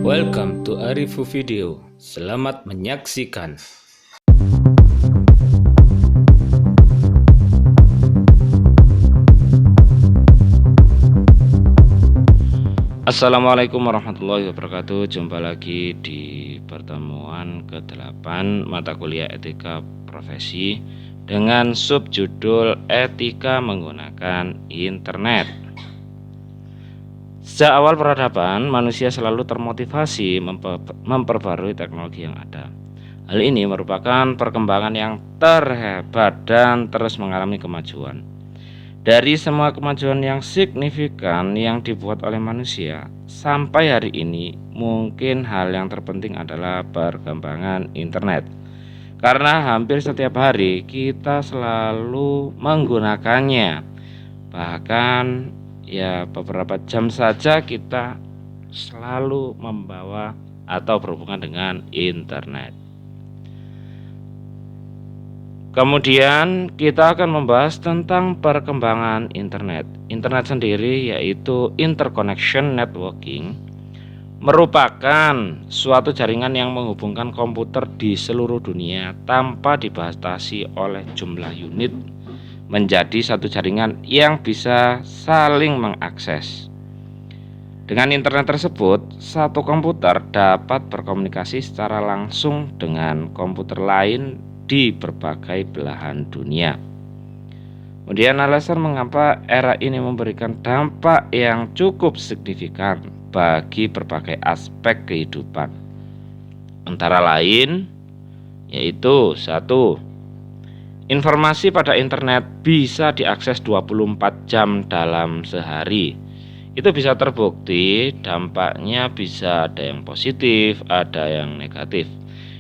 Welcome to Arifu Video. Selamat menyaksikan. Assalamualaikum warahmatullahi wabarakatuh. Jumpa lagi di pertemuan ke-8 mata kuliah etika profesi dengan subjudul etika menggunakan internet. Sejak awal peradaban, manusia selalu termotivasi memperbarui teknologi yang ada. Hal ini merupakan perkembangan yang terhebat dan terus mengalami kemajuan. Dari semua kemajuan yang signifikan yang dibuat oleh manusia, sampai hari ini mungkin hal yang terpenting adalah perkembangan internet. Karena hampir setiap hari kita selalu menggunakannya. Bahkan beberapa jam saja kita selalu membawa atau berhubungan dengan internet. Kemudian kita akan membahas tentang perkembangan internet. Internet sendiri yaitu interconnection networking merupakan suatu jaringan yang menghubungkan komputer di seluruh dunia tanpa dibatasi oleh jumlah unit menjadi satu jaringan yang bisa saling mengakses. Dengan internet tersebut, satu komputer dapat berkomunikasi secara langsung dengan komputer lain di berbagai belahan dunia. Kemudian alasan mengapa era ini memberikan dampak yang cukup signifikan bagi berbagai aspek kehidupan. Antara lain yaitu 1. Informasi pada internet bisa diakses 24 jam dalam sehari. Itu bisa terbukti dampaknya bisa ada yang positif, ada yang negatif.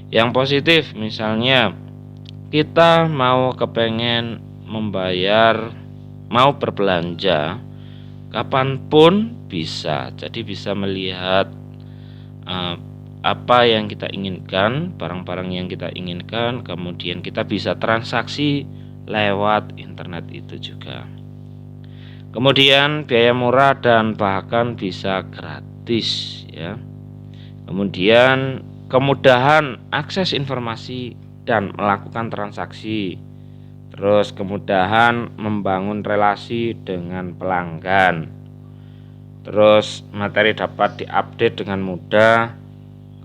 Yang positif misalnya kita mau kepengen membayar, mau berbelanja kapanpun bisa. Jadi bisa melihat apa yang kita inginkan, barang-barang yang kita inginkan, kemudian kita bisa transaksi lewat internet itu juga. Kemudian biaya murah dan bahkan bisa gratis ya. Kemudian kemudahan akses informasi dan melakukan transaksi. Terus kemudahan membangun relasi dengan pelanggan. Terus materi dapat diupdate dengan mudah.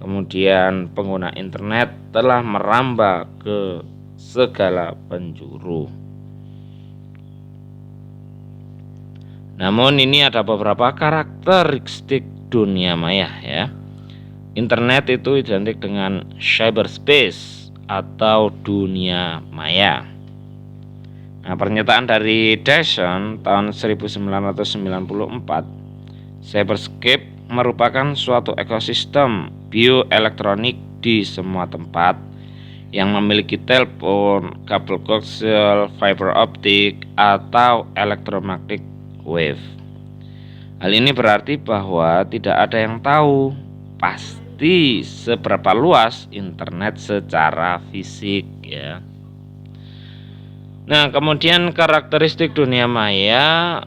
Kemudian pengguna internet telah merambah ke segala penjuru. Namun ini ada beberapa karakteristik dunia maya ya. Internet itu identik dengan cyberspace atau dunia maya. Nah, pernyataan dari Dyson tahun 1994, cyberscape merupakan suatu ekosistem bioelektronik di semua tempat yang memiliki telepon, kabel koaksial, fiber optik, atau electromagnetic wave. Hal ini berarti bahwa tidak ada yang tahu pasti seberapa luas internet secara fisik ya. Nah, kemudian karakteristik dunia maya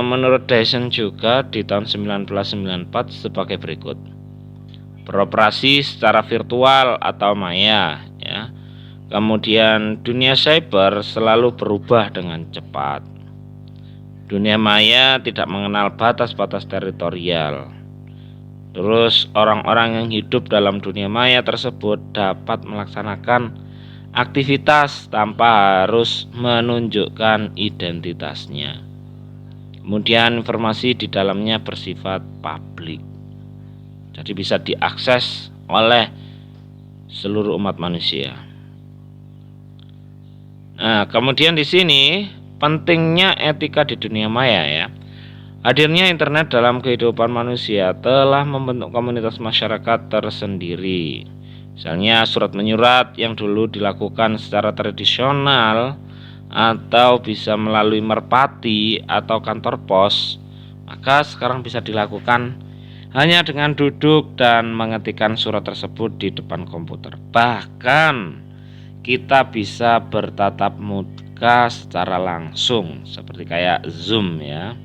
menurut Dyson juga di tahun 1994 sebagai berikut. Beroperasi secara virtual atau maya ya. Kemudian dunia cyber selalu berubah dengan cepat. Dunia maya tidak mengenal batas-batas teritorial. Terus orang-orang yang hidup dalam dunia maya tersebut dapat melaksanakan aktivitas tanpa harus menunjukkan identitasnya. Kemudian informasi di dalamnya bersifat publik. Jadi bisa diakses oleh seluruh umat manusia. Nah, kemudian di sini pentingnya etika di dunia maya ya. Hadirnya internet dalam kehidupan manusia telah membentuk komunitas masyarakat tersendiri. Misalnya surat menyurat yang dulu dilakukan secara tradisional atau bisa melalui merpati atau kantor pos, maka sekarang bisa dilakukan hanya dengan duduk dan mengetikkan surat tersebut di depan komputer. Bahkan kita bisa bertatap muka secara langsung seperti kayak Zoom ya.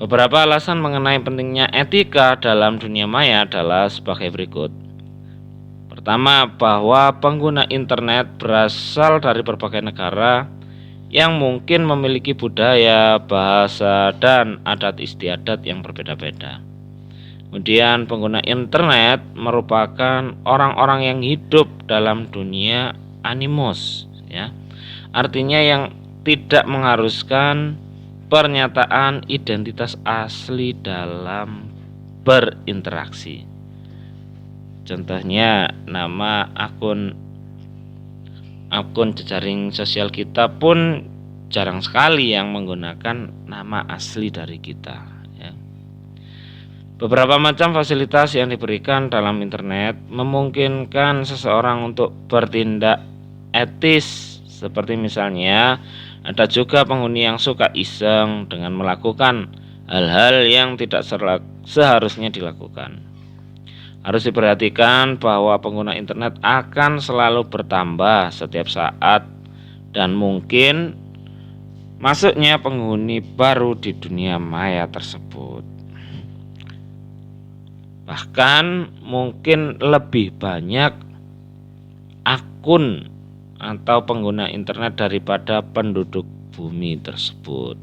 Beberapa alasan mengenai pentingnya etika dalam dunia maya adalah sebagai berikut. Pertama, bahwa pengguna internet berasal dari berbagai negara yang mungkin memiliki budaya, bahasa, dan adat istiadat yang berbeda-beda. Kemudian pengguna internet merupakan orang-orang yang hidup dalam dunia animus, ya. Artinya yang tidak mengharuskan pernyataan identitas asli dalam berinteraksi. Contohnya nama akun jejaring sosial kita pun jarang sekali yang menggunakan nama asli dari kita, ya. Beberapa macam fasilitas yang diberikan dalam internet memungkinkan seseorang untuk bertindak etis, seperti misalnya ada juga penghuni yang suka iseng dengan melakukan hal-hal yang tidak seharusnya dilakukan. Harus diperhatikan bahwa pengguna internet akan selalu bertambah setiap saat dan mungkin masuknya penghuni baru di dunia maya tersebut. Bahkan mungkin lebih banyak akun atau pengguna internet daripada penduduk bumi tersebut.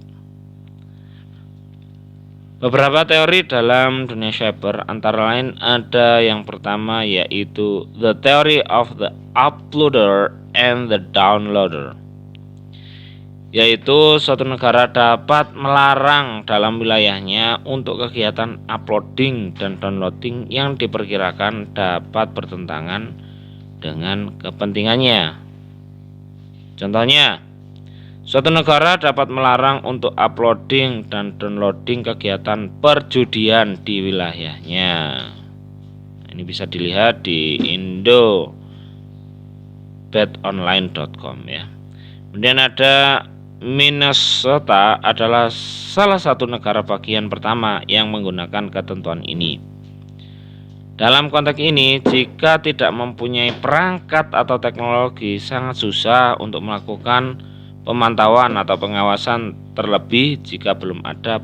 Beberapa teori dalam dunia cyber antara lain ada yang pertama yaitu the theory of the uploader and the downloader, yaitu suatu negara dapat melarang dalam wilayahnya untuk kegiatan uploading dan downloading yang diperkirakan dapat bertentangan dengan kepentingannya. Contohnya, suatu negara dapat melarang untuk uploading dan downloading kegiatan perjudian di wilayahnya. Ini bisa dilihat di indo.betonline.com, ya. Kemudian ada Minnesota adalah salah satu negara bagian pertama yang menggunakan ketentuan ini. Dalam konteks ini, jika tidak mempunyai perangkat atau teknologi, sangat susah untuk melakukan pemantauan atau pengawasan, terlebih jika belum ada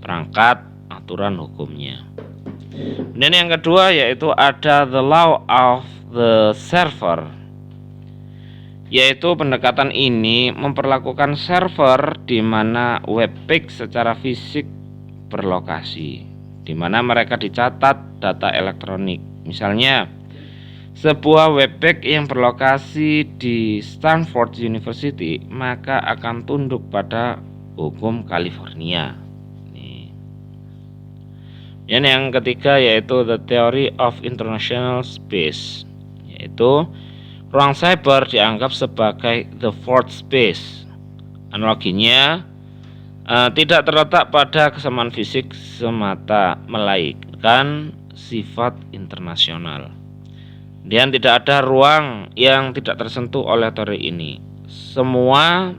perangkat aturan hukumnya. Dan yang kedua yaitu ada the law of the server, yaitu pendekatan ini memperlakukan server di mana webpage secara fisik berlokasi, di mana mereka dicatat data elektronik. Misalnya, sebuah webpage yang berlokasi di Stanford University maka akan tunduk pada hukum California. Dan yang ketiga yaitu the theory of international space, yaitu ruang cyber dianggap sebagai the fourth space. Analoginya tidak terletak pada kesamaan fisik semata, melainkan sifat internasional. Dan tidak ada ruang yang tidak tersentuh oleh teori ini. Semua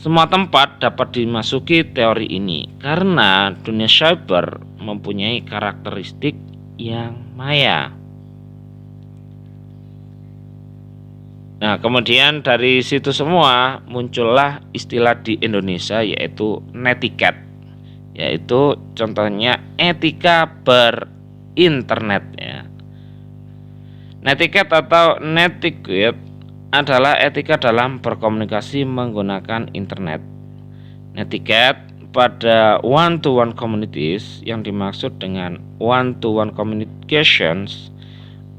tempat dapat dimasuki teori ini karena dunia cyber mempunyai karakteristik yang maya. Nah, kemudian dari situ semua muncullah istilah di Indonesia yaitu netiquette, yaitu contohnya etika berinternet, ya. Netiquette atau netiquette adalah etika dalam berkomunikasi menggunakan internet. Netiquette pada one-to-one communities, yang dimaksud dengan one-to-one communications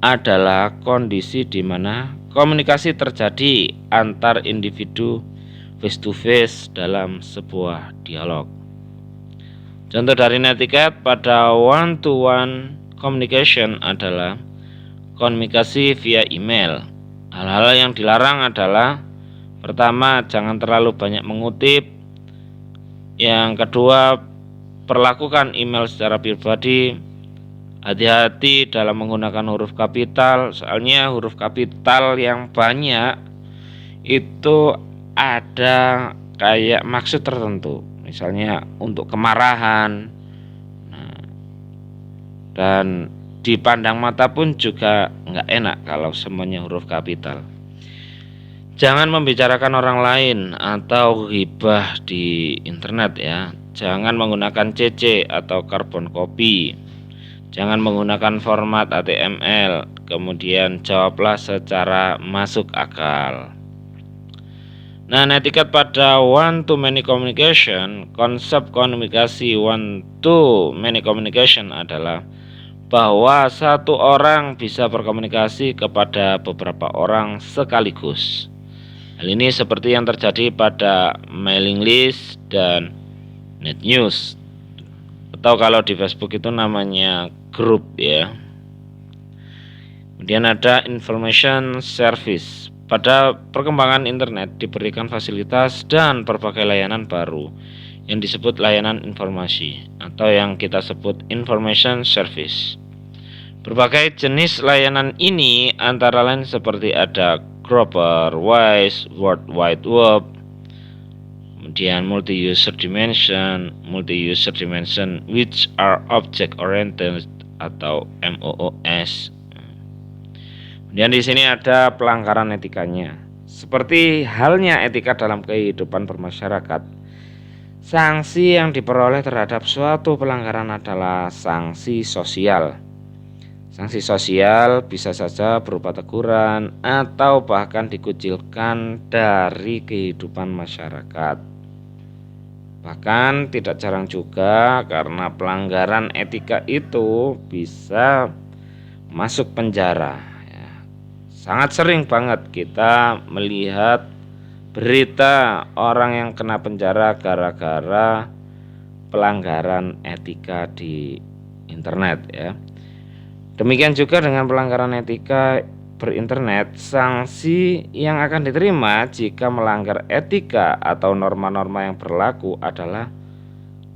adalah kondisi di mana komunikasi terjadi antar individu face to face dalam sebuah dialog. Contoh dari netiquette pada one-to-one communication adalah komunikasi via email. Hal-hal yang dilarang adalah pertama, jangan terlalu banyak mengutip. Yang kedua, perlakukan email secara pribadi. Hati-hati dalam menggunakan huruf kapital, soalnya huruf kapital yang banyak itu ada kayak maksud tertentu, misalnya untuk kemarahan. Dan dipandang mata pun juga nggak enak kalau semuanya huruf kapital. Jangan membicarakan orang lain atau ghibah di internet ya. Jangan menggunakan CC atau carbon copy. Jangan menggunakan format HTML. Kemudian jawablah secara masuk akal. Nah, etiket pada one to many communication, konsep komunikasi one to many communication adalah bahwa satu orang bisa berkomunikasi kepada beberapa orang sekaligus. Hal ini seperti yang terjadi pada mailing list dan net news, atau kalau di Facebook itu namanya grup ya. Kemudian ada information service. Pada perkembangan internet diberikan fasilitas dan berbagai layanan baru yang disebut layanan informasi atau yang kita sebut information service. Berbagai jenis layanan ini antara lain seperti ada Grover, Wise, World Wide Web, kemudian multi-user dimension which are object oriented atau MOOS. Kemudian di sini ada pelanggaran etikanya. Seperti halnya etika dalam kehidupan bermasyarakat, sanksi yang diperoleh terhadap suatu pelanggaran adalah sanksi sosial. Sanksi sosial bisa saja berupa teguran atau bahkan dikucilkan dari kehidupan masyarakat. Bahkan tidak jarang juga karena pelanggaran etika itu bisa masuk penjara. Sangat sering banget kita melihat berita orang yang kena penjara gara-gara pelanggaran etika di internet ya. Demikian juga dengan pelanggaran etika berinternet, sanksi yang akan diterima jika melanggar etika atau norma-norma yang berlaku adalah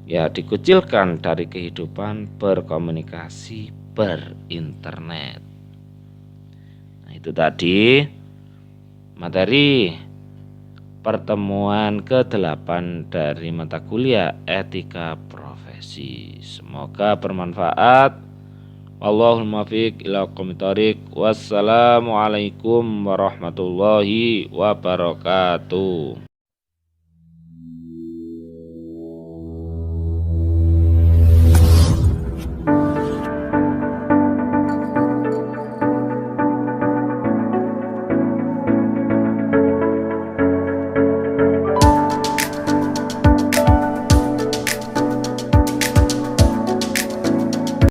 ya dikucilkan dari kehidupan berkomunikasi berinternet. Nah, itu tadi materi pertemuan ke-8 dari mata kuliah etika profesi. Semoga bermanfaat. Wallahul muwaffiq ila aqwamit thoriq. Wassalamualaikum warahmatullahi wabarakatuh.